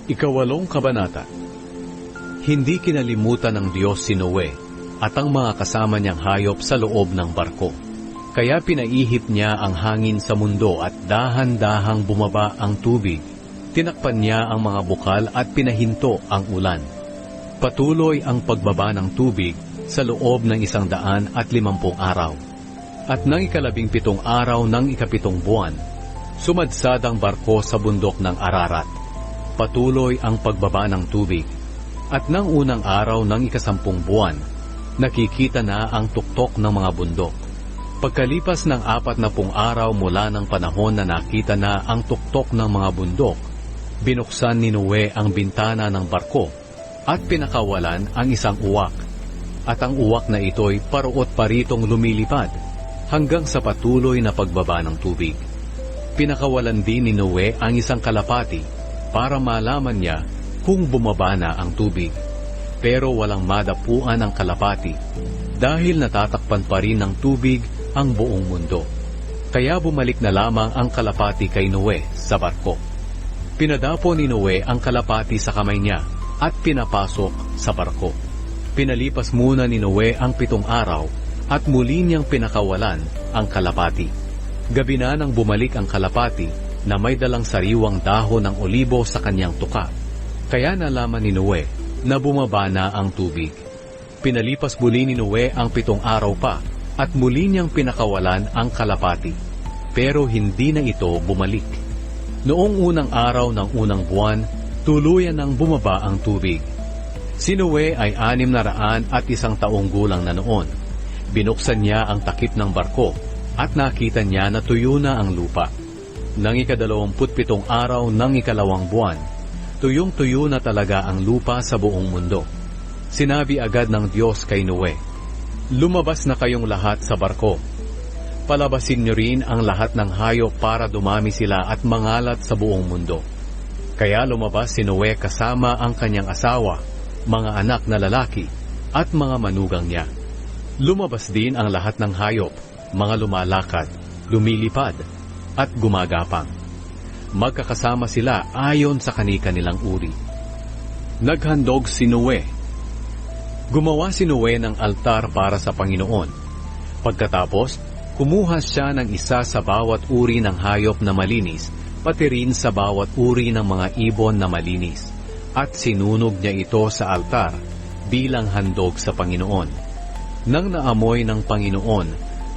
Ikawalong kabanata. Hindi kinalimutan ng Diyos si Noe at ang mga kasama niyang hayop sa loob ng barko. Kaya pinaihip niya ang hangin sa mundo at dahan-dahang bumaba ang tubig. Tinakpan niya ang mga bukal at pinahinto ang ulan. Patuloy ang pagbaba ng tubig sa loob ng 150 araw. At nang 17 araw ng 7 buwan, sumadsad ang barko sa bundok ng Ararat. Patuloy ang pagbaba ng tubig. At nang unang araw ng 10 buwan, nakikita na ang tuktok ng mga bundok. Pagkalipas ng 40 araw mula ng panahon na nakita na ang tuktok ng mga bundok, binuksan ni Noe ang bintana ng barko at pinakawalan ang isang uwak. At ang uwak na ito'y paruot paritong lumilipad hanggang sa patuloy na pagbaba ng tubig. Pinakawalan din ni Noe ang isang kalapati para malaman niya kung bumaba na ang tubig. Pero walang madapuan ang kalapati dahil natatakpan pa rin ng tubig ang buong mundo. Kaya bumalik na lamang ang kalapati kay Noe sa barko. Pinadapo ni Noe ang kalapati sa kamay niya at pinapasok sa barko. Pinalipas muna ni Noe ang 7 araw at muli niyang pinakawalan ang kalapati. Gabi na nang bumalik ang kalapati na may dalang sariwang dahon ng olibo sa kanyang tuka. Kaya nalaman ni Noe na bumaba na ang tubig. Pinalipas muli ni Noe ang 7 araw pa at muli niyang pinakawalan ang kalapati. Pero hindi na ito bumalik. Noong unang araw ng unang buwan, tuluyan nang bumaba ang tubig. Si Noe ay 601 taong gulang na noon. Binuksan niya ang takip ng barko at nakita niya na tuyo na ang lupa. Nang 27 araw ng 2 buwan, tuyong-tuyo na talaga ang lupa sa buong mundo. Sinabi agad ng Diyos kay Noe, "Lumabas na kayong lahat sa barko. Palabasin niyo rin ang lahat ng hayop para dumami sila at mangalat sa buong mundo." Kaya lumabas si Noe kasama ang kanyang asawa, mga anak na lalaki, at mga manugang niya. Lumabas din ang lahat ng hayop, mga lumalakad, lumilipad, at gumagapang. Magkakasama sila ayon sa kani-kanilang uri. Naghandog si Noe. Gumawa si Noe ng altar para sa Panginoon. Pagkatapos, kumuha siya ng isa sa bawat uri ng hayop na malinis, pati rin sa bawat uri ng mga ibon na malinis, at sinunog niya ito sa altar bilang handog sa Panginoon. Nang naamoy ng Panginoon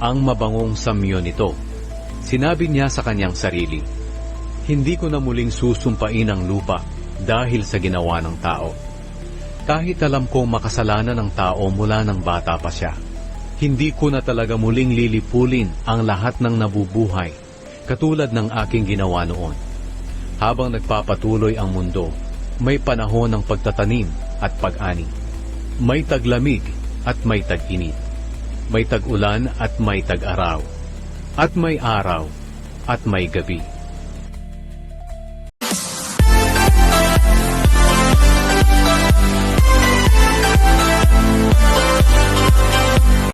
ang mabangong samyo nito, sinabi niya sa kanyang sarili, "Hindi ko na muling susumpain ang lupa dahil sa ginawa ng tao. Kahit alam kong makasalanan ng tao mula ng bata pa siya, hindi ko na talaga muling lilipulin ang lahat ng nabubuhay katulad ng aking ginawa noon." Habang nagpapatuloy ang mundo, may panahon ng pagtatanim at pag-ani. May taglamig at may tag-init. May tag-ulan at may tag-araw. At may araw at may gabi.